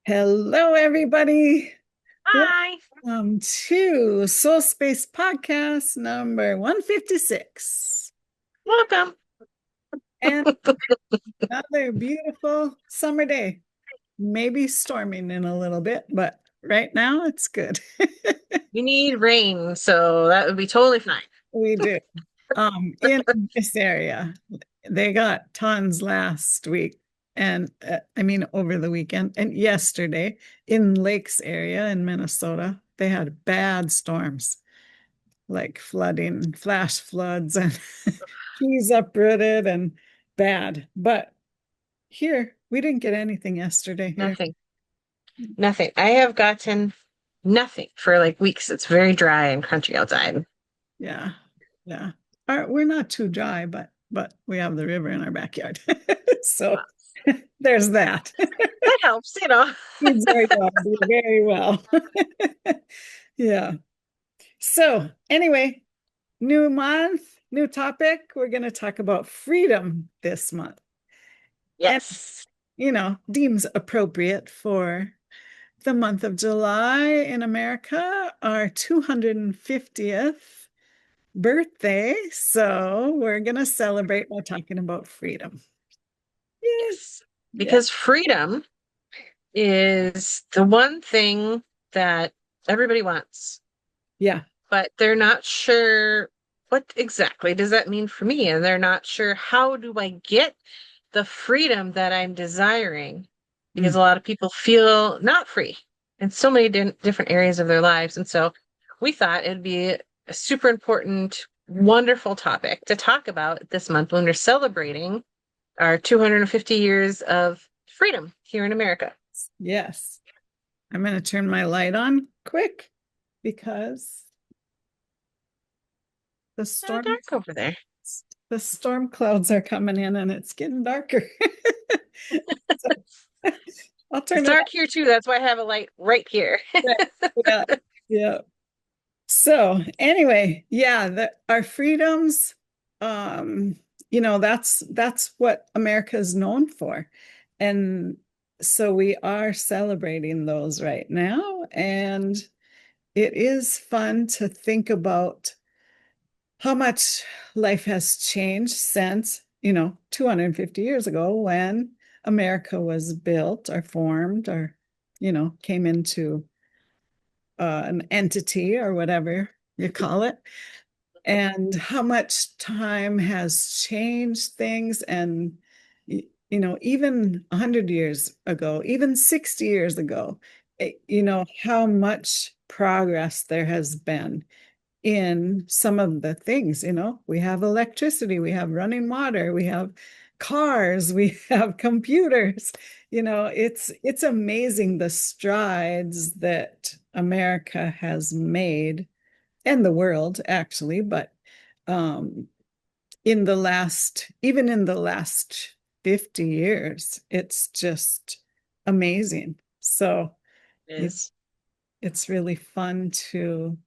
Hello, everybody. Hi. Welcome to SoulSpace Podcast number 156. Welcome. And another beautiful summer day. Maybe storming in a little bit, but right now it's good. We need rain, so that would be totally fine. We do. In this area, they got tons last week, and I mean over the weekend and yesterday in Lakes area in Minnesota. They had bad storms, like flooding, flash floods, and trees uprooted and bad. But here, we didn't get anything yesterday here. Nothing. Nothing. I have gotten nothing for like weeks. It's very dry and crunchy outside. Yeah, yeah. We're not too dry, but we have the river in our backyard. So there's that. That helps. Feeds our dog very well. Yeah. So anyway, new month, new topic. We're going to talk about freedom this month. And, Yes. deems appropriate for the month of July in America, our 250th birthday. So we're going to celebrate by talking about freedom. Yay. Yes. Yeah. Because freedom is the one thing that everybody wants, Yeah. but they're not sure what exactly does that mean for me, and they're not sure how do I get the freedom that I'm desiring, because Mm. a lot of people feel not free in so many different areas of their lives. And so we thought it'd be a super important, wonderful topic to talk about this month when we're celebrating our 250 years of freedom here in America. Yes. I'm going to turn my light on quick because the It's kind of dark over there. storm clouds are coming in and it's getting darker. So I'll It's turn it dark here too. That's why I have a light right here. on. Yeah. Yeah. So anyway, yeah, our freedoms, um, that's what America is known for. And so we are celebrating those right now. And it is fun to think about how much life has changed since, 250 years ago when America was built or formed or, came into an entity or whatever you call it, and how much time has changed things. And, even 100 years ago, even 60 years ago, how much progress there has been in some of the things. We have electricity, we have running water, we have cars, we have computers. It's amazing the strides that America has made, and the world actually, but um in the last 50 years, it's just amazing. So It it, is. it's really fun to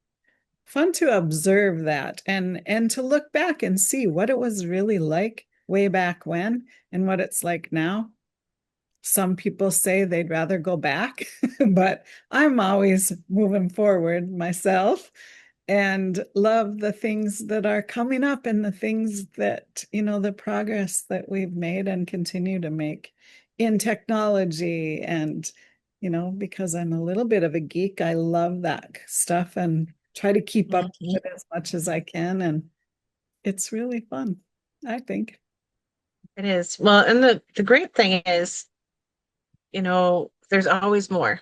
observe that and to look back and see what it was really like way back when and what it's like now. Some people say they'd rather go back, but I'm always moving forward myself and love the things that are coming up and the things that, the progress that we've made and continue to make in technology. And, because I'm a little bit of a geek, I love that stuff and try to keep up Mhm. with it as much as I can. And it's really fun, I think. It is. Well, and the great thing is, there's always more.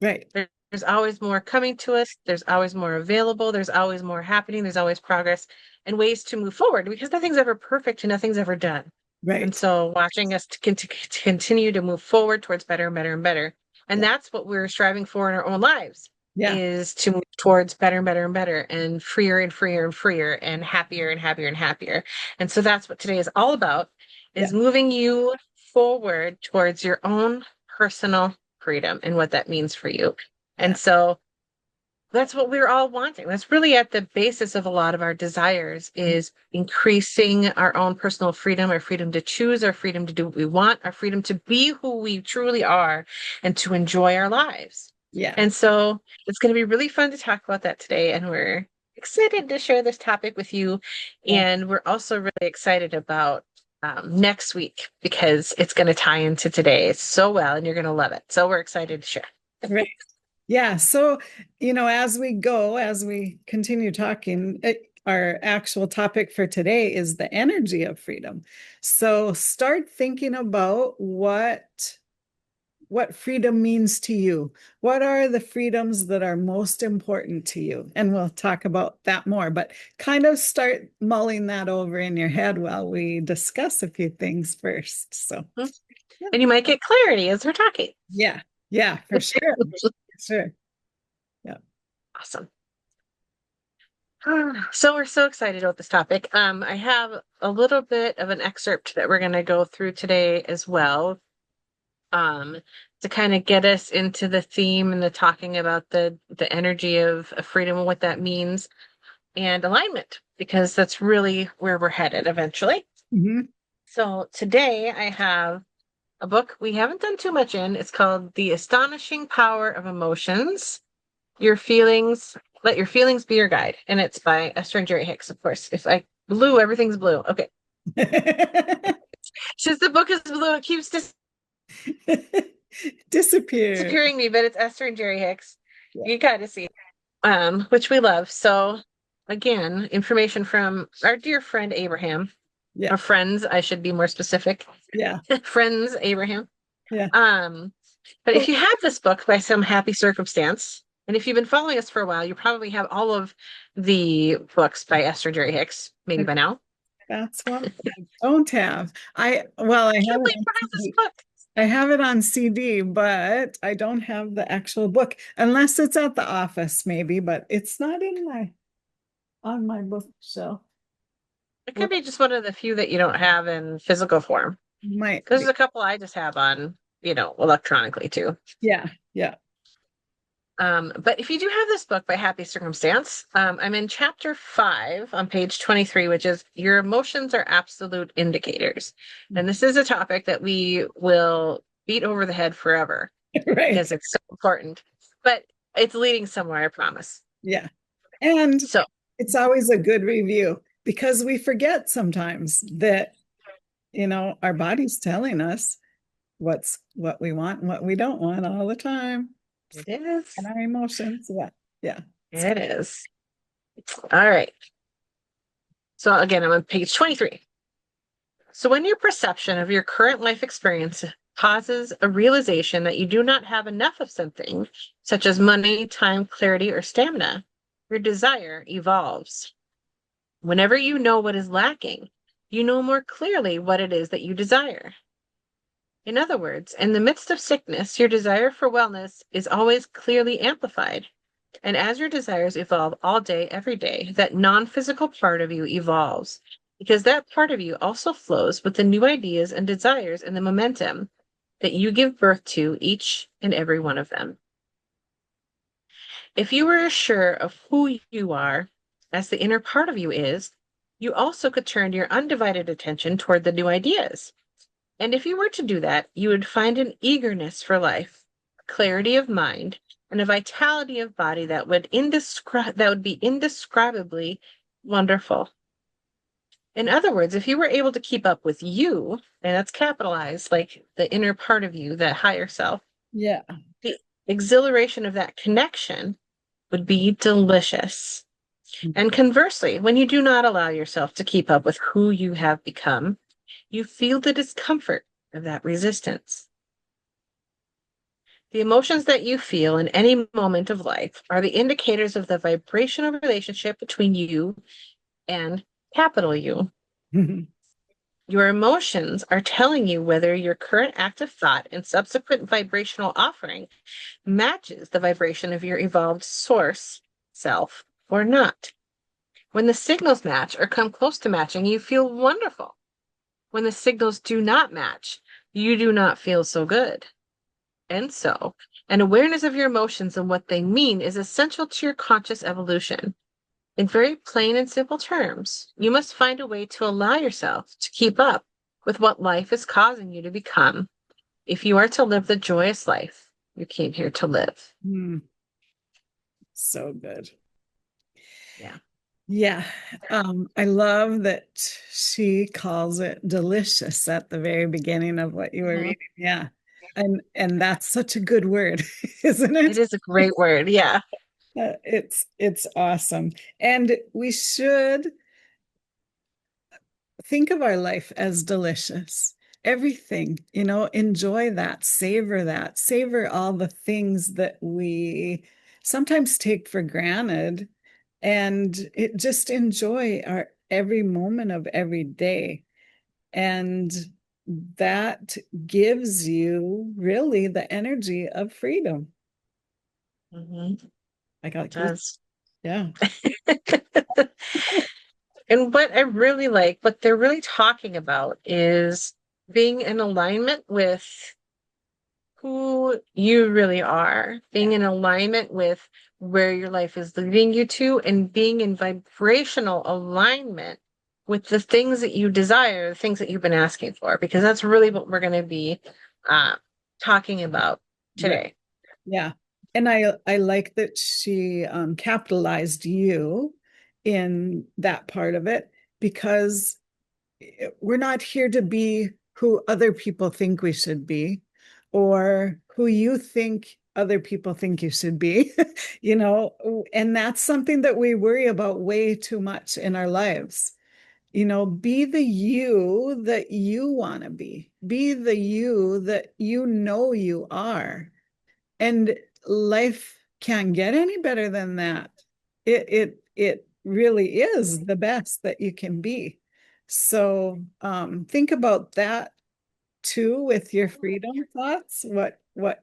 Right. There's always more coming to us. There's always more available. There's always more happening. There's always progress and ways to move forward, because nothing's ever perfect and nothing's ever done. And Right. so watching us to continue to move forward towards better and better and better. And Yeah. that's what we're striving for in our own lives, Yeah. is to move towards better and better and better and freer and freer and freer and happier and happier and happier. And so that's what today is all about, Yeah. is moving you forward towards your own personal freedom and what that means for you. And Yeah. so that's what we're all wanting. That's really at the basis of a lot of our desires, is increasing our own personal freedom, our freedom to choose, our freedom to do what we want, our freedom to be who we truly are, and to enjoy our lives. Yeah. And so it's going to be really fun to talk about that today. And we're excited to share this topic with you. Yeah. And we're also really excited about next week, because it's going to tie into today so well, and you're going to love it. So we're excited to share. Right. Yeah. So, as we go, as we continue talking, our actual topic for today is the energy of freedom. So start thinking about what freedom means to you. What are the freedoms that are most important to you? And we'll talk about that more, but kind of start mulling that over in your head while we discuss a few things first. So, yeah. And you might get clarity as we're talking. Yeah. Yeah, for sure. Sure. Yeah. Awesome. So we're so excited about this topic. I have a little bit of an excerpt that we're going to go through today as well, to kind of get us into the theme and the talking about the energy of freedom and what that means, and alignment, because that's really where we're headed eventually. Mhm. So today I have a book we haven't done too much in. It's called The Astonishing Power of Emotions. Your feelings, let your feelings be your guide. And it's by Esther and Jerry Hicks, of course. If I blue, everything's blue. Okay. Since the book is blue, it keeps disappearing me, but it's Esther and Jerry Hicks. Yeah. You got to see, which we love. So again, information from our dear friend Abraham. Yeah. Or friends, I should be more specific. Yeah. Friends, Abraham. Yeah. But if you have this book by some happy circumstance, and if you've been following us for a while, you probably have all of the books by Esther Jerry Hicks, maybe by now. That's what I don't have. Well, I have it on this CD. book. I have it on CD, but I don't have the actual book unless it's at the office, maybe, but it's not on my bookshelf. It could be just one of the few that you don't have in physical form. Might There's be. a couple I just have on, electronically too. Yeah, yeah. But if you do have this book by happy circumstance, I'm in chapter 5 on page 23, which is Your Emotions Are Absolute Indicators. And this is a topic that we will beat over the head forever Right. because it's so important, but it's leading somewhere, I promise. Yeah. And So it's always a good review because we forget sometimes that, our body's telling us what we want and what we don't want all the time. it is. And our emotions. Yeah. Yeah. It is. All right. So again, I'm on page 23. So when your perception of your current life experience causes a realization that you do not have enough of something, such as money, time, clarity, or stamina, your desire evolves. Whenever you know what is lacking, you know more clearly what it is that you desire. In other words, in the midst of sickness, your desire for wellness is always clearly amplified. And as your desires evolve all day, every day, that non-physical part of you evolves, because that part of you also flows with the new ideas and desires and the momentum that you give birth to, each and every one of them. If you were sure of who you are, as the inner part of you is, you also could turn your undivided attention toward the new ideas. And if you were to do that, you would find an eagerness for life, clarity of mind, and a vitality of body that would be indescribably wonderful. In other words, if you were able to keep up with you, and that's capitalized, like the inner part of you, that higher self, Yeah. the exhilaration of that connection would be delicious. And conversely, when you do not allow yourself to keep up with who you have become, you feel the discomfort of that resistance. The emotions that you feel in any moment of life are the indicators of the vibrational relationship between you and capital U. Your emotions are telling you whether your current active thought and subsequent vibrational offering matches the vibration of your evolved source self or not. When the signals match or come close to matching, you feel wonderful. When the signals do not match, you do not feel so good. and so. And awareness of your emotions and what they mean is essential to your conscious evolution. In very plain and simple terms, you must find a way to allow yourself to keep up with what life is causing you to become if you are to live the joyous life you came here to live. Mm, so good. Yeah. Yeah. I love that she calls it delicious at the very beginning of what you were Mhm. reading. Yeah. And that's such a good word, isn't It it? is a great word. Yeah. It's awesome. And we should think of our life as delicious. Everything, enjoy that, savor all the things that we sometimes take for granted, and just enjoy our every moment of every day. And that gives you really the energy of freedom. Mhm. I got It goose. does. Yeah. And what I really like, what they're really talking about is being in alignment with who you really are, being Yeah. in alignment with where your life is leading you to, and being in vibrational alignment with the things that you desire, the things that you've been asking for, because that's really what we're going to be uh, talking about Yeah. today. Yeah. And I like that she capitalized you in that part of it, because we're not here to be who other people think we should be, or who you think other people think you should be, and that's something that we worry about way too much in our lives. Be the you that you want to be the you that you are. And life can't get any better than that. It really is the best that you can be. So think about that too with your freedom thoughts. What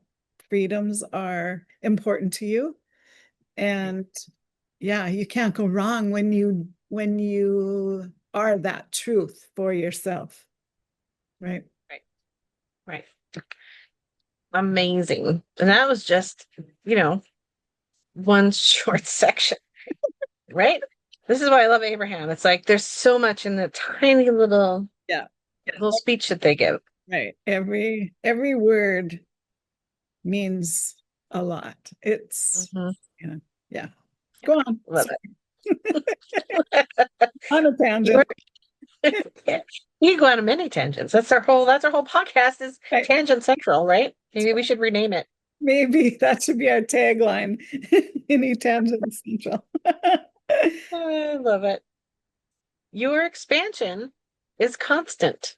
freedoms are important to you? And yeah, you can't go wrong when you are that truth for yourself, right? Right, right. Amazing. And that was just, you know, one short section, right? This is why I love Abraham. It's like there's so much in the tiny Yeah, little speech that they give. right. Every word means a lot. It's, Mhm. you know, yeah. Go on. Love it. On a You're, tangent. yeah. You can go on many tangents. That's our whole podcast is Right. Tangent Central, right? Maybe we should rename it. Maybe that should be our tagline. Any tangent central. I love it. Your expansion is constant.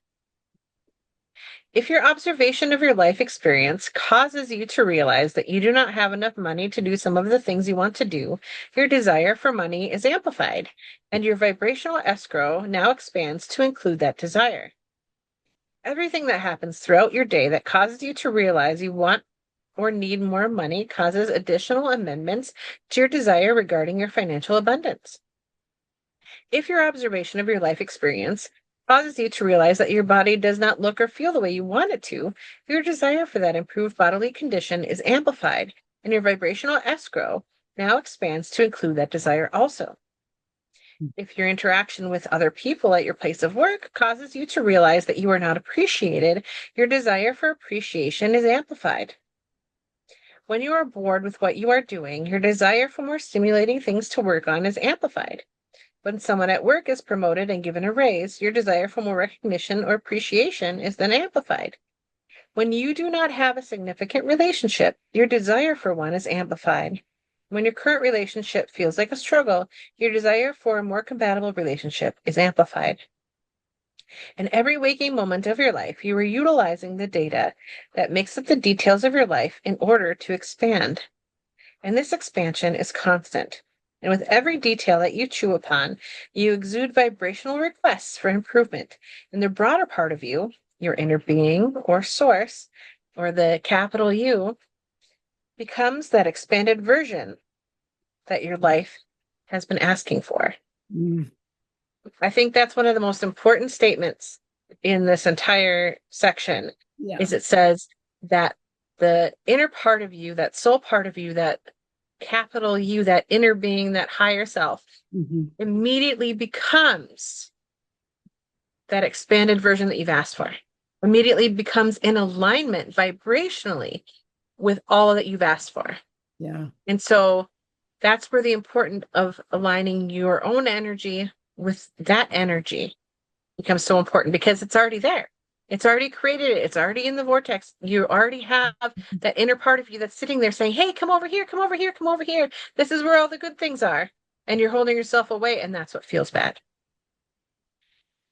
If your observation of your life experience causes you to realize that you do not have enough money to do some of the things you want to do, your desire for money is amplified, and your vibrational escrow now expands to include that desire. Everything that happens throughout your day that causes you to realize you want or need more money causes additional amendments to your desire regarding your financial abundance. If your observation of your life experience causes you to realize that your body does not look or feel the way you want it to, your desire for that improved bodily condition is amplified, and your vibrational escrow now expands to include that desire also. If your interaction with other people at your place of work causes you to realize that you are not appreciated, your desire for appreciation is amplified. When you are bored with what you are doing, your desire for more stimulating things to work on is amplified. When someone at work is promoted and given a raise, your desire for more recognition or appreciation is then amplified. When you do not have a significant relationship, your desire for one is amplified. When your current relationship feels like a struggle, your desire for a more compatible relationship is amplified. In every waking moment of your life, you are utilizing the data that makes up the details of your life in order to expand. And this expansion is constant. And with every detail that you chew upon, you exude vibrational requests for improvement. In the broader part of you, your inner being or source, or the capital U, becomes that expanded version that your life has been asking for. Mm, I think that's one of the most important statements in this entire section yeah. is it says that the inner part of you, that soul part of you, that capital U, that inner being, that higher self, immediately becomes that expanded version that you've asked for, immediately becomes in alignment vibrationally with all that you've asked for. Yeah. And so that's where the importance of aligning your own energy with that energy becomes so important, because it's already there. It's already created it. It's already in the vortex. You already have that inner part of you that's sitting there saying, hey, come over here, come over here, come over here. This is where all the good things are. And you're holding yourself away, and that's what feels bad.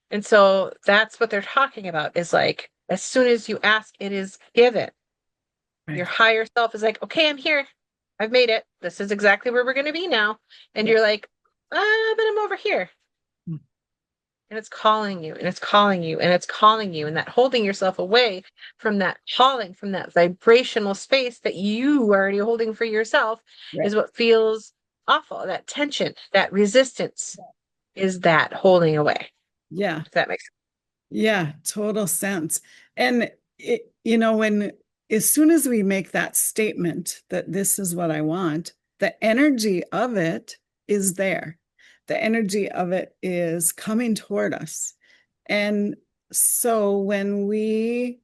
And so that's what they're talking about, is like, as soon as you ask, it is given. Right. Your higher self is like, okay, I'm here. I've made it. This is exactly where we're going to be now. And you're like, but I'm over here. And it's calling you, and it's calling you, and it's calling you. And that holding yourself away from that calling, from that vibrational space that you are already holding for yourself, Right. is what feels awful. That tension, that resistance is that holding away. Yeah. If that makes sense. Yeah, total sense. And when as soon as we make that statement that this is what I want, the energy of it is there. The energy of it is coming toward us. And so when we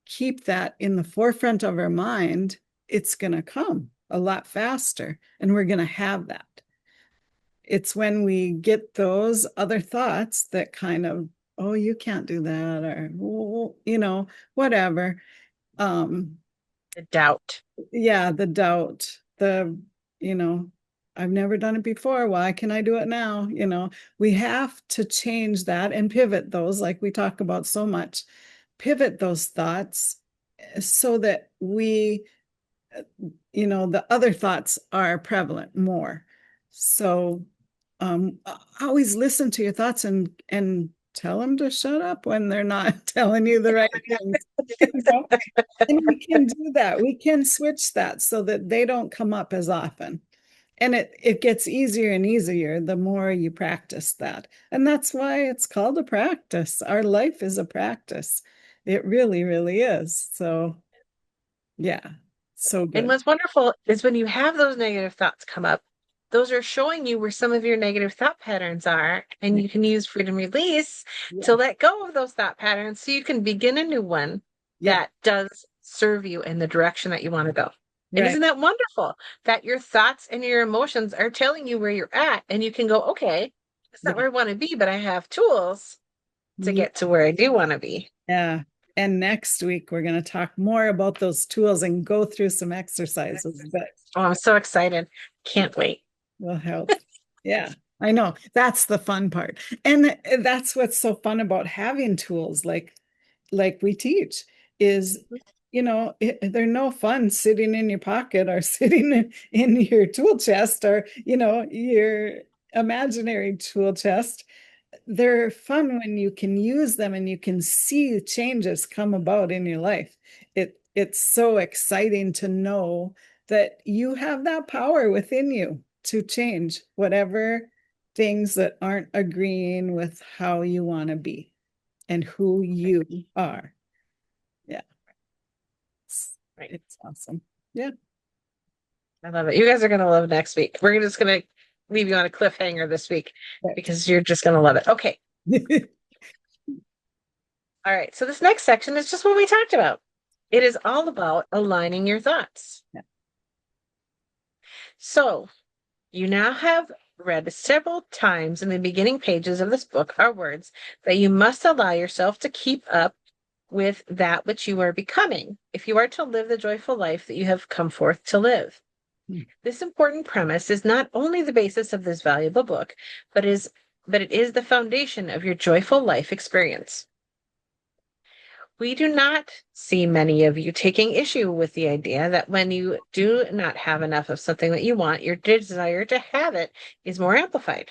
keep that in the forefront of our mind, it's going to come a lot faster, and we're going to have that. It's when we get those other thoughts that kind of, oh, you can't do that, or, whatever. The doubt. Yeah, the doubt, you know, I've never done it before. Why can I do it now? We have to change that and pivot those, like we talk about so much, pivot those thoughts so that the other thoughts are prevalent more. So always listen to your thoughts and tell them to shut up when they're not telling you the right things. And we can do that. We can switch that so that they don't come up as often. And it gets easier and easier the more you practice that. And that's why it's called a practice. Our life is a practice. It really, really is. So, yeah, so And good. what's wonderful is when you have those negative thoughts come up, those are showing you where some of your negative thought patterns are, and you can use freedom release to let go of those thought patterns so you can begin a new one that does serve you in the direction that you want to go. And isn't that wonderful that your thoughts and your emotions are telling you where you're at, and you can go, okay, it's not where I want to be, but I have tools to get to where I do want to be. Yeah. And next week, we're going to talk more about those tools and go through some exercises. But I'm so excited. Can't wait. Will help. Yeah, I know. That's the fun part. And that's what's so fun about having tools like we teach is, they're no fun sitting in your pocket or sitting in your tool chest or, your imaginary tool chest. They're fun when you can use them and you can see changes come about in your life. It's so exciting to know that you have that power within you to change whatever things that aren't agreeing with how you want to be and who you are. Yeah. It's awesome. Yeah. I love it. You guys are going to love next week. We're just going to leave you on a cliffhanger this week because you're just going to love it. Okay. All right. So this next section is just what we talked about. It is all about aligning your thoughts. Yeah. So you now have read several times in the beginning pages of this book are words that you must allow yourself to keep up with that which you are becoming if you are to live the joyful life that you have come forth to live. This important premise is not only the basis of this valuable book, but it is the foundation of your joyful life experience. We do not see many of you taking issue with the idea that when you do not have enough of something that you want, your desire to have it is more amplified.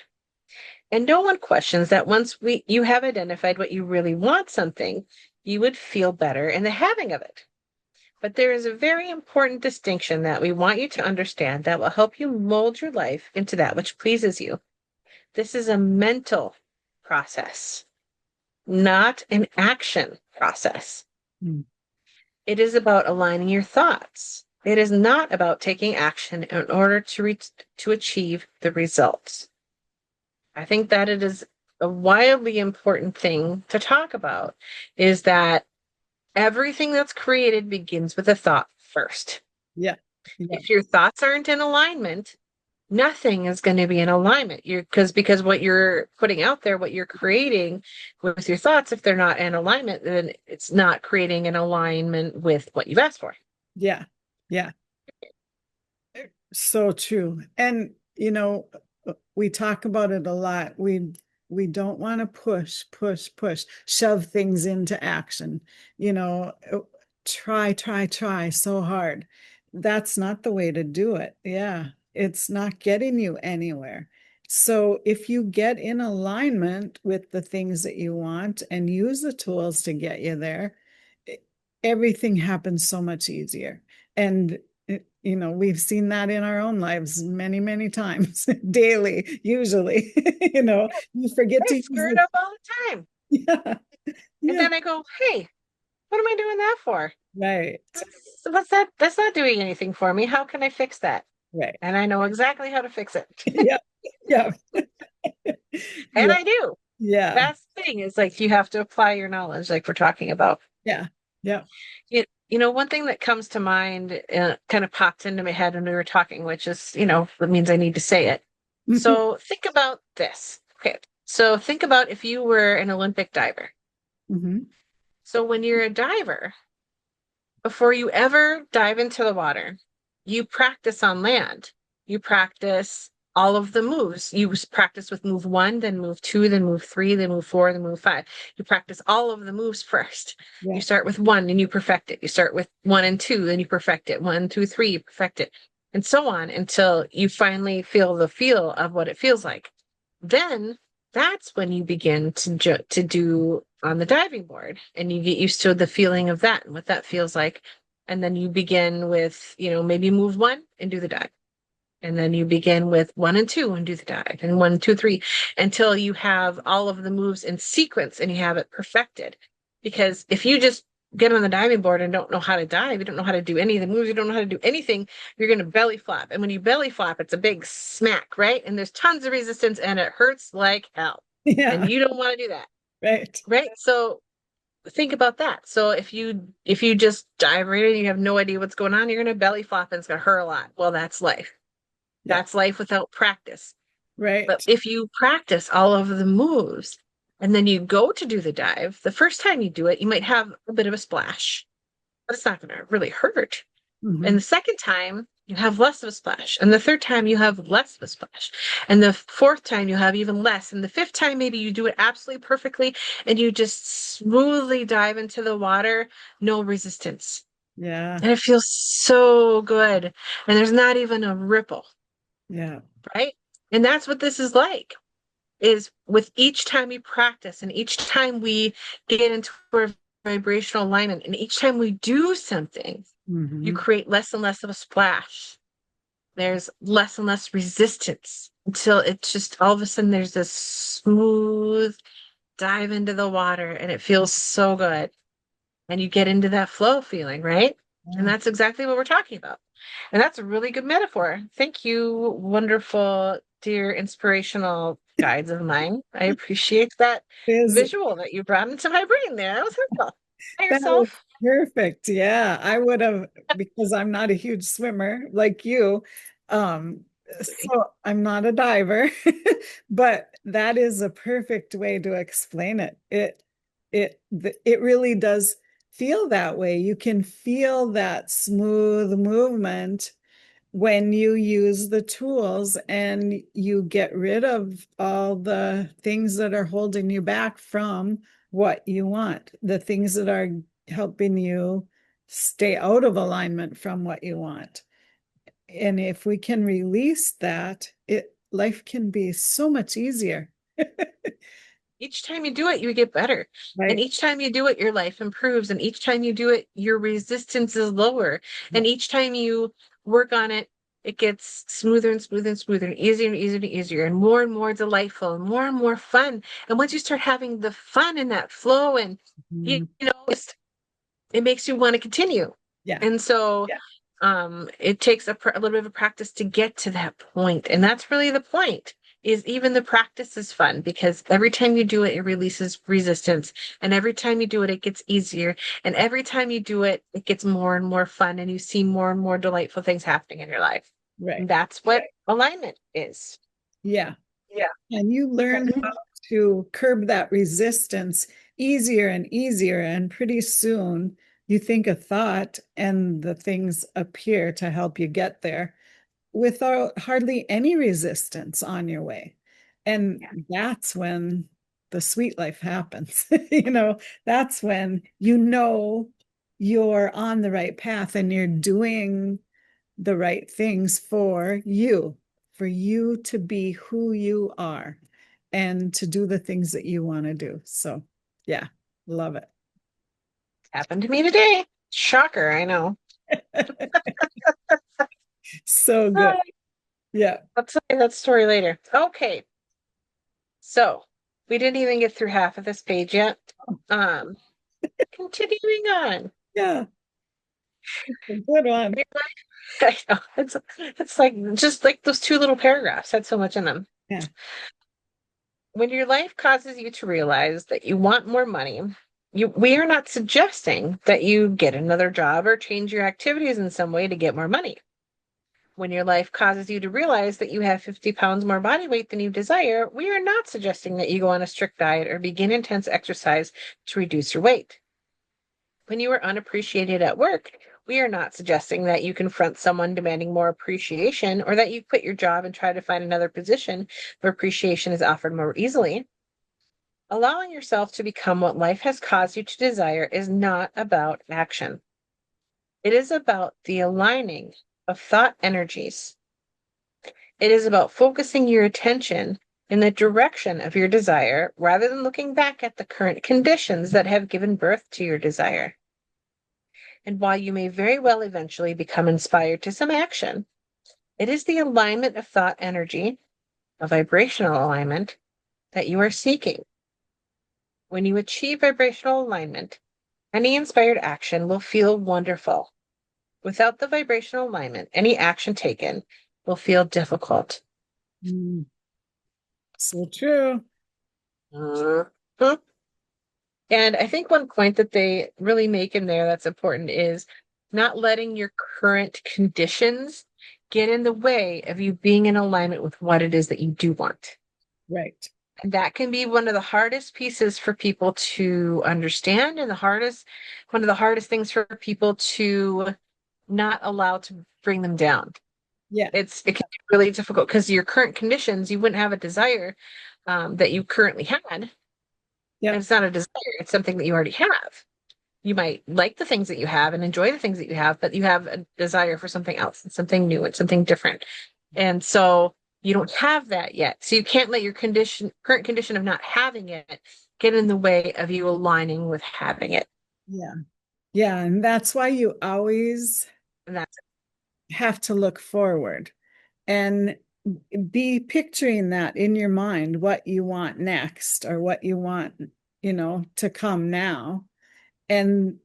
And no one questions that once you have identified what you really want something, you would feel better in the having of it. But there is a very important distinction that we want you to understand that will help you mold your life into that which pleases you. This is a mental process, not an action process. It is about aligning your thoughts. It is not about taking action in order to achieve the results. I think that it is a wildly important thing to talk about, is that everything that's created begins with a thought first. Yeah. Yeah. If your thoughts aren't in alignment, nothing is going to be in alignment. Because what you're putting out there, what you're creating with your thoughts, if they're not in alignment, then it's not creating an alignment with what you've asked for. Yeah. Yeah. So true. And we talk about it a lot. We don't want to push, shove things into action. You know, try so hard. That's not the way to do it. Yeah, it's not getting you anywhere. So if you get in alignment with the things that you want and use the tools to get you there, everything happens so much easier. And we've seen that in our own lives many, many times, daily, usually. You forget I to use screw it it. up all the time. Yeah, And yeah, then I go, hey, what am I doing that for? right, What's that? That's not doing anything for me. How can I fix that? right. And I know exactly how to fix it. Yeah, yeah, And yeah, I do. yeah, That's the thing, is like you have to apply your knowledge, like we're talking about. yeah, yeah. One thing that comes to mind, kind of popped into my head when we were talking, which is, that means I need to say it. So think about this. Okay. So think about if you were an Olympic diver. Hmm. So when you're a diver, before you ever dive into the water, you practice on land. You practice all of the moves. You practice with move one, then move two, then move three, then move four, then move five. You practice all of the moves first. Yeah, You start with one and you perfect it. You start with one and two, then you perfect it. One, two, three, you perfect it. And so on until you finally feel the feel of what it feels like. Then that's when you begin to do on the diving board, and you get used to the feeling of that and what that feels like. And then you begin with, maybe move one and do the dive. And then you begin with one and two and do the dive, and one, two, three, until you have all of the moves in sequence and you have it perfected. Because if you just get on the diving board and don't know how to dive, you don't know how to do any of the moves, you don't know how to do anything, you're going to belly flop. And when you belly flop, it's a big smack, right? And there's tons of resistance and it hurts like hell. yeah, And you don't want to do that, right. right? So think about that. So if you just dive right in, you have no idea what's going on, you're going to belly flop and it's going to hurt a lot. Well, that's life. Yeah, That's life without practice. But right. if you practice all of the moves and then you go to do the dive, the first time you do it, you might have a bit of a splash, but it's not going to really hurt. And Hmm. the second time, you have less of a splash. And the third time, you have less of a splash. And the fourth time, you have even less. And the fifth time, maybe you do it absolutely perfectly and you just smoothly dive into the water, no resistance. Yeah, And it feels so good. And there's not even a ripple, yeah, right? And that's what this is like, is with each time we practice and each time we get into our vibrational alignment and each time we do something, you hmm, create less and less of a splash. There's less and less resistance until it's just all of a sudden there's this smooth dive into the water and it feels so good. And you get into that flow feeling, right? And yeah. that's exactly what we're talking about. And that's a really good metaphor. Thank you, wonderful, dear, inspirational guides of mine. I appreciate that Is visual that you brought into my brain there. That was helpful. By That was yourself. perfect. Yeah, I would have, because I'm not a huge swimmer like you. Um, so I'm not a diver, but that is a perfect way to explain it. It really does feel that way. You can feel that smooth movement when you use the tools and you get rid of all the things that are holding you back from what you want, the things that are helping you stay out of alignment from what you want. And if we can release that, life can be so much easier. Each time you do it, you get better. And Right. each time you do it, your life improves. And each time you do it, your resistance is lower. Yeah. And each time you work on it, it gets smoother and smoother and smoother and easier and easier and easier and more delightful and more fun. And once you start having the fun in that flow and, Mhm. it's it makes you want to continue. Yeah. And so it takes a little bit of a practice to get to that point. And that's really the point, is even the practice is fun, because every time you do it, it releases resistance. And every time you do it, it gets easier. And every time you do it, it gets more and more fun, and you see more and more delightful things happening in your life. Right. And that's what alignment is. Yeah. Yeah. And you learn how to curb that resistance easier and easier. And pretty soon you think a thought and the things appear to help you get there without hardly any resistance on your way. And that's when the sweet life happens. That's when you're on the right path and you're doing the right things for you to be who you are and to do the things that you want to do. So, yeah, love it. Happened to me today. Shocker, I know. So good. Yeah. I'll tell you that story later. Okay. So we didn't even get through half of this page yet. Um, Continuing on. Yeah. A good one. I know, it's like just like those two little paragraphs had so much in them. Yeah. When your life causes you to realize that you want more money, we are not suggesting that you get another job or change your activities in some way to get more money. When your life causes you to realize that you have 50 pounds more body weight than you desire, we are not suggesting that you go on a strict diet or begin intense exercise to reduce your weight. When you are unappreciated at work, we are not suggesting that you confront someone demanding more appreciation, or that you quit your job and try to find another position where appreciation is offered more easily. Allowing yourself to become what life has caused you to desire is not about action. It is about the aligning of thought energies. It is about focusing your attention in the direction of your desire rather than looking back at the current conditions that have given birth to your desire. And while you may very well eventually become inspired to some action, it is the alignment of thought energy, a vibrational alignment, that you are seeking. When you achieve vibrational alignment, any inspired action will feel wonderful. Without the vibrational alignment, any action taken will feel difficult. Mm. So true. Mhm. And I think one point that they really make in there that's important is not letting your current conditions get in the way of you being in alignment with what it is that you do want. Right. And that can be one of the hardest pieces for people to understand, and one of the hardest things for people to not allow to bring them down. Yeah. It can be really difficult because your current conditions, you wouldn't have a desire that you currently had. And Yeah. it's not a desire, it's something that you already have. You might like the things that you have and enjoy the things that you have, but you have a desire for something else and something new and something different. And so you don't have that yet. So you can't let your current condition of not having it get in the way of you aligning with having it. Yeah. Yeah. And that's why you always And that's have to look forward and be picturing that in your mind, what you want next or what you want, to come now. And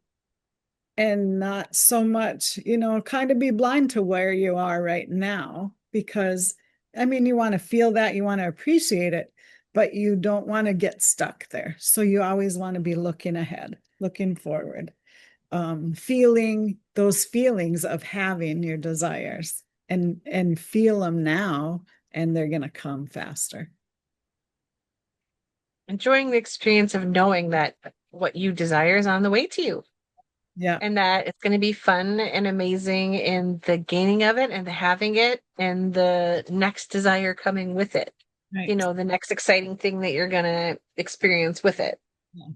not so much, kind of be blind to where you are right now, because I mean, you want to feel that, you want to appreciate it, but you don't want to get stuck there. So you always want to be looking ahead, looking forward, feeling those feelings of having your desires and feel them now, and they're going to come faster. enjoying the experience of knowing that what you desire is on the way to you. Yeah. And that it's going to be fun and amazing in the gaining of it and the having it and the next desire coming with it. Right. The next exciting thing that you're going to experience with it. Yeah.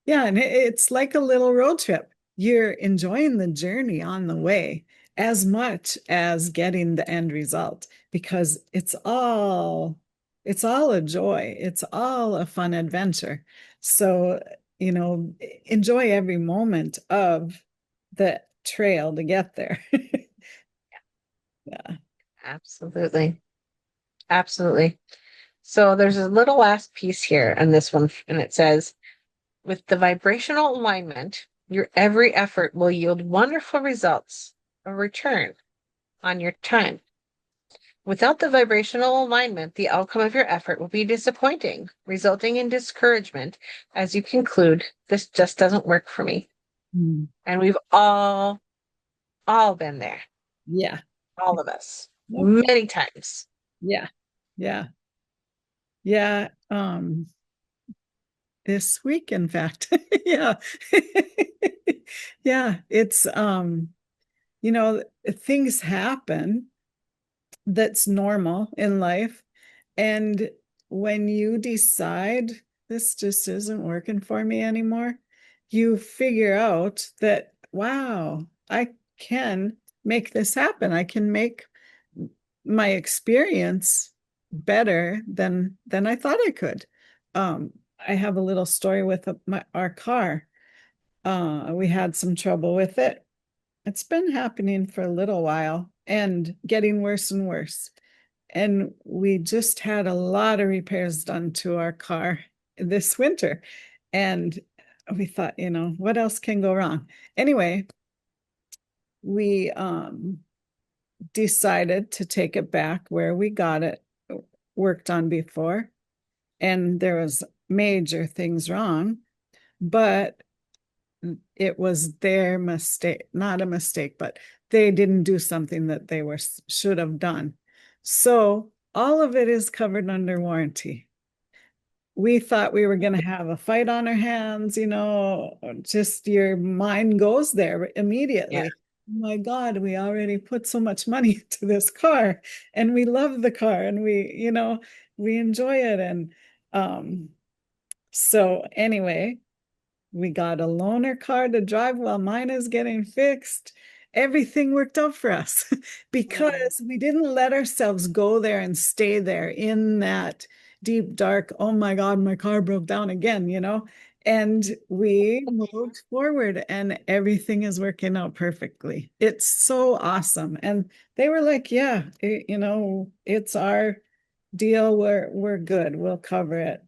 Yeah, and it's like a little road trip. You're enjoying the journey on the way as much as getting the end result, because it's all a joy. It's all a fun adventure. So, enjoy every moment of the trail to get there. Yeah. Absolutely. Absolutely. So there's a little last piece here on this one, and it says, with the vibrational alignment, Your every effort will yield wonderful results, a return on your time. Without the vibrational alignment, the outcome of your effort will be disappointing, resulting in discouragement as you conclude, this just doesn't work for me. Mm. And we've all been there, Yeah. all of us, Yep. many times. Yeah. Yeah. Yeah. This week, in fact. Yeah. Yeah. It's things happen that's normal in life. And when you decide this just isn't working for me anymore, you figure out that, wow, I can make this happen. I can make my experience better than I thought I could. I have a little story with our car. We had some trouble with it. It's been happening for a little while and getting worse and worse. And we just had a lot of repairs done to our car this winter. And we thought, what else can go wrong? Anyway, we decided to take it back where we got it worked on before. And there was major things wrong, but it was their mistake, not a mistake, but they didn't do something that they should have done. So all of it is covered under warranty. We thought we were going to have a fight on our hands, just your mind goes there Yeah. immediately. Oh my God, we already put so much money into this car and we love the car and we enjoy it. And so anyway, we got a loaner car to drive while mine is getting fixed. Everything worked out for us because we didn't let ourselves go there and stay there in that deep, dark, oh my God, my car broke down again. And we moved forward and everything is working out perfectly. It's so awesome. And they were like, yeah, it's our deal. We're good. We'll cover it.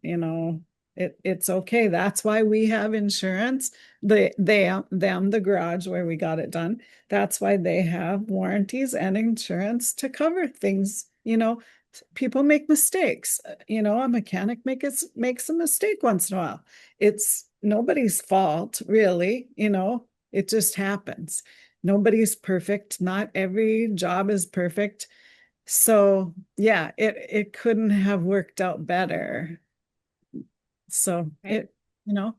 It's okay. That's why we have insurance. The garage where we got it done. That's why they have warranties and insurance to cover things. People make mistakes. A mechanic makes a mistake once in a while. It's nobody's fault, really. It just happens. Nobody's perfect. Not every job is perfect. So yeah, it couldn't have worked out better. So Right.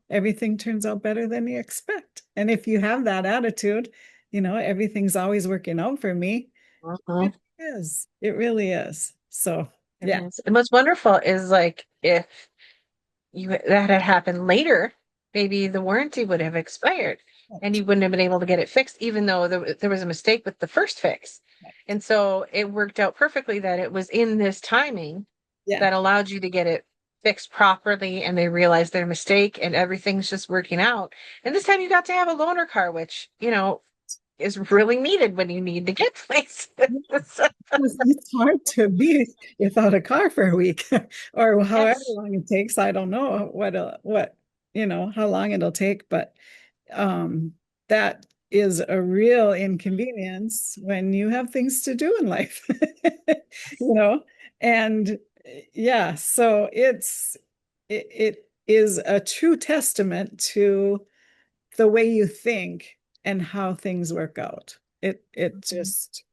everything turns out better than you expect. And if you have that attitude, everything's always working out for me. Mhm. It is. It really is. So It yeah. is. And what's wonderful is like if that had happened later, maybe the warranty would have expired and you wouldn't have been able to get it fixed, even though there was a mistake with the first fix. And so it worked out perfectly that it was in this timing Yeah. that allowed you to get it fixed properly and they realized their mistake and everything's just working out. And this time you got to have a loaner car, which, is really needed when you need to get places. It's hard to be without a car for a week or however Yes. long it takes. I don't know how long it'll take, but um, that is a real inconvenience when you have things to do in life, you know, and yeah, so it is a true testament to the way you think and how things work out. It just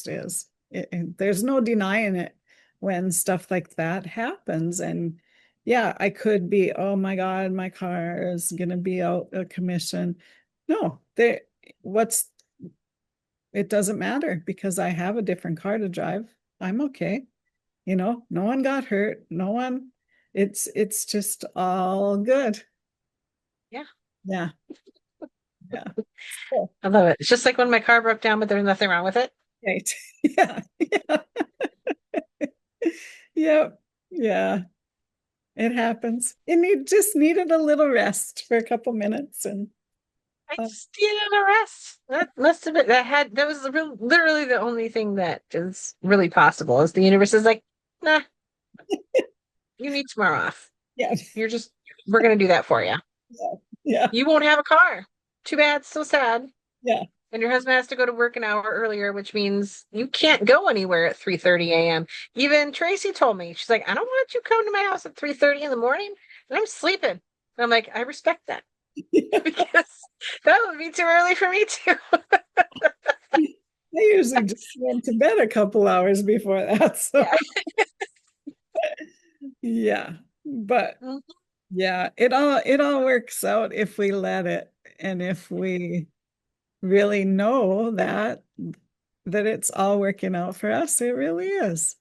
is. There's no denying it when stuff like that happens. And yeah, I could be, oh my God, my car is gonna be out of commission. No, what's it doesn't matter because I have a different car to drive. I'm okay. No one got hurt. No one, it's just all good. Yeah. Yeah. Yeah. So, I love it. It's just like when my car broke down, but there's nothing wrong with it. right. Yeah. Yeah. Yep. Yeah. It happens. Just needed a little rest for a couple minutes and I uh, just needed a rest. That must have been that was literally the only thing that is really possible is the universe is like, nah, you need tomorrow off. yeah. We're gonna do that for you. Yeah. Yeah. You won't have a car too bad, so sad. Yeah. And your husband has to go to work an hour earlier, which means you can't go anywhere at 3:30 a.m. Even Tracy told me, she's like, I don't want you coming to my house at 3:30 in the morning, and I'm sleeping. And I'm like, I respect that because that would be too early for me too. I usually just went to bed a couple hours before that. So Yeah. yeah. But yeah, it all works out if we let it, and if we really know that it's all working out for us. It really is.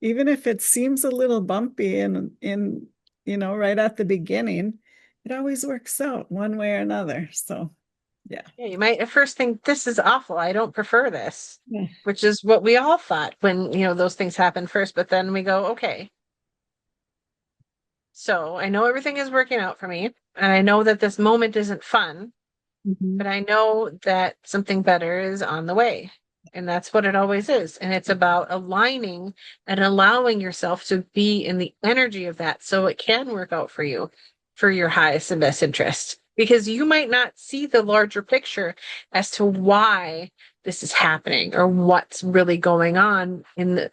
Even if it seems a little bumpy in right at the beginning, it always works out one way or another. So yeah. Yeah, you might at first think this is awful. I don't prefer this, Yeah. which is what we all thought when, those things happen first, but then we go, okay, so I know everything is working out for me, and I know that this moment isn't fun, Mhm. but I know that something better is on the way. And that's what it always is. And it's about aligning and allowing yourself to be in the energy of that so it can work out for you for your highest and best interest. Because you might not see the larger picture as to why this is happening or what's really going on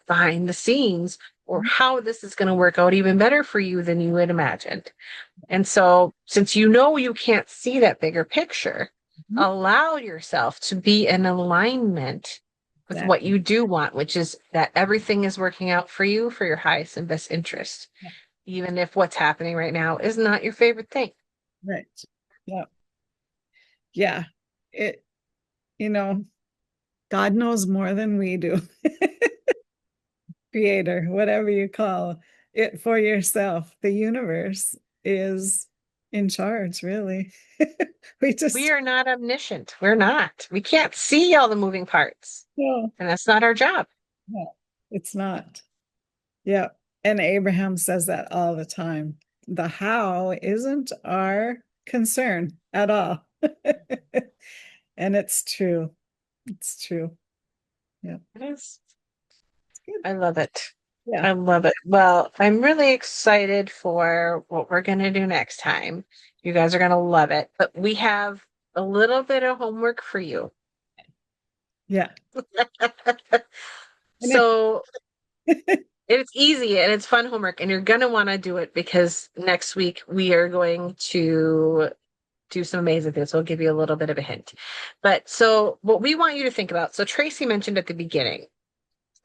behind the scenes or how this is going to work out even better for you than you had imagined. And so, since you can't see that bigger picture, Mhm. allow yourself to be in alignment with what Exactly. you do want, which is that everything is working out for you for your highest and best interest, even if what's happening right now is not your favorite thing. Right. Yeah. Yeah. It, you know, God knows more than we do. Creator, whatever you call it for yourself. The universe is in charge, really. We We just, are not omniscient. We're not. We can't see all the moving parts, no, and that's not our job. no, it's not. Yeah. And Abraham says that all the time. The how isn't our concern at all. And it's true. It's true. Yeah. It is. It's good. I love it. Yeah. I love it. Well, I'm really excited for what we're going to do next time. You guys are going to love it. But we have a little bit of homework for you. Yeah. And So it's easy and it's fun homework, and you're going to want to do it because next week we are going to do some amazing things. So I'll give you a little bit of a hint. But so what we want you to think about, so Tracy mentioned at the beginning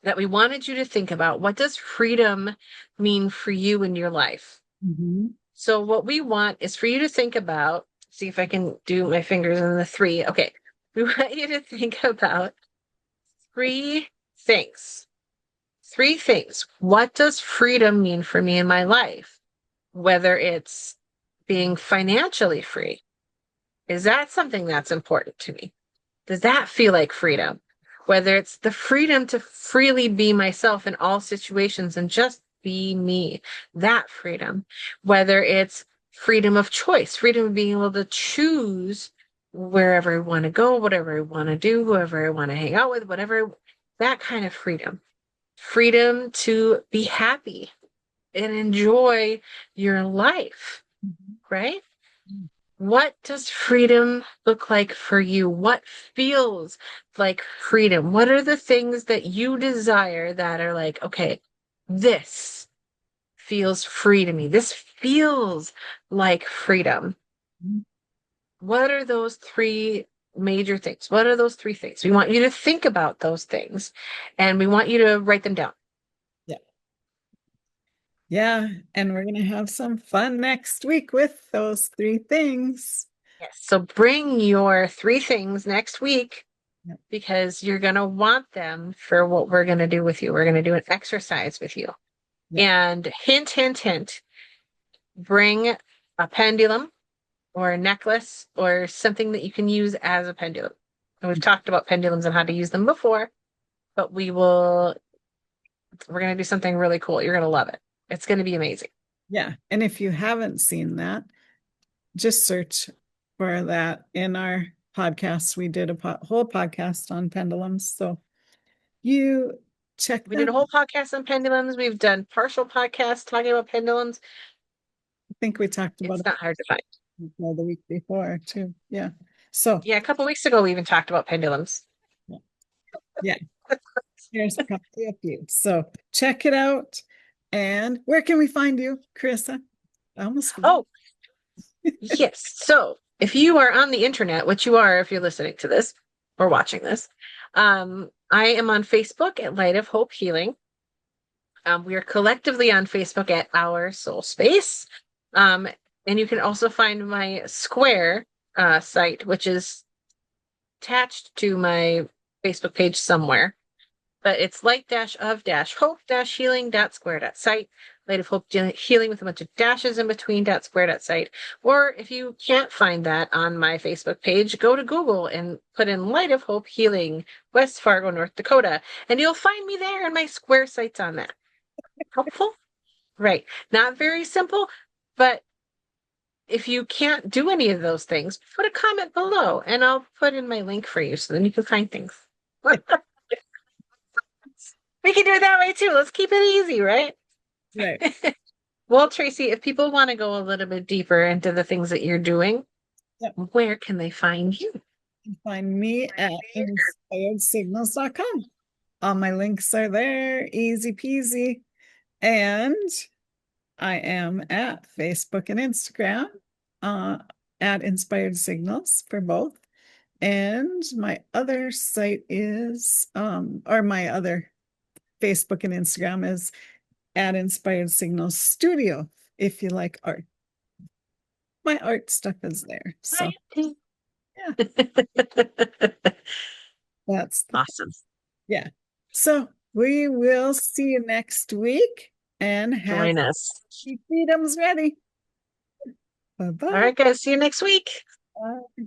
that we wanted you to think about what does freedom mean for you in your life? Mhm. So what we want is for you to think about, see if I can do my fingers in the three. Okay. We want you to think about three things. Three things. What does freedom mean for me in my life? Whether it's being financially free. Is that something that's important to me? Does that feel like freedom? Whether it's the freedom to freely be myself in all situations and just be me, that freedom. Whether it's freedom of choice, freedom of being able to choose wherever I want to go, whatever I want to do, whoever I want to hang out with, whatever, that kind of freedom. Freedom to be happy and enjoy your life, right? What does freedom look like for you? What feels like freedom? What are the things that you desire that are like, okay, this feels free to me. This feels like freedom. What are those three major things? What are those three things? We want you to think about those things and we want you to write them down. Yeah. Yeah. And we're going to have some fun next week with those three things. Yes. So bring your three things next week Yeah. because you're going to want them for what we're going to do with you. We're going to do an exercise with you. Yeah. And hint, hint, hint, bring a pendulum or a necklace or something that you can use as a pendulum. And we've talked about pendulums and how to use them before, but we're going to do something really cool. You're going to love it. It's going to be amazing. Yeah. And if you haven't seen that, just search for that in our podcast. We did a whole podcast on pendulums. So you check We that. did a whole podcast on pendulums. We've done partial podcasts talking about pendulums. I think we talked about It's it. not hard to find. well, the week before too. Yeah. So Yeah, a couple weeks ago we even talked about pendulums. yeah, yeah. Here's probably a few. So check it out. And where can we find you, Carissa? I almost forgot. Oh, yes. So if you are on the internet, which you are if you're listening to this or watching this, I am on Facebook at Light of Hope Healing. We are collectively on Facebook at Our Soul Space. Um, and you can also find my Square site, which is attached to my Facebook page somewhere. But it's light-of-hope-healing.square.site. Light of Hope Healing with a bunch of dashes in between .square.site. Or if you can't find that on my Facebook page, go to Google and put in Light of Hope Healing, West Fargo, North Dakota, and you'll find me there, and my Square site's on that. Helpful? Right. Not very simple, but if you can't do any of those things, put a comment below and I'll put in my link for you so then you can find things. We can do it that way too. Let's keep it easy, right? Right. Well, Tracy, if people want to go a little bit deeper into the things that you're doing, Yep. where can they find you? You can find me at inspiredsignals.com. All my links are there, easy peasy. And I am at Facebook and Instagram, uh, at Inspired Signals for both. And my other site is, or my other Facebook and Instagram is at Inspired Signals Studio, if you like art. My art stuff is there. So yeah, that's the, Awesome. yeah. So we will see you next week and have Join us. freedoms ready. All Bye-bye. right, guys. See you next week. Bye.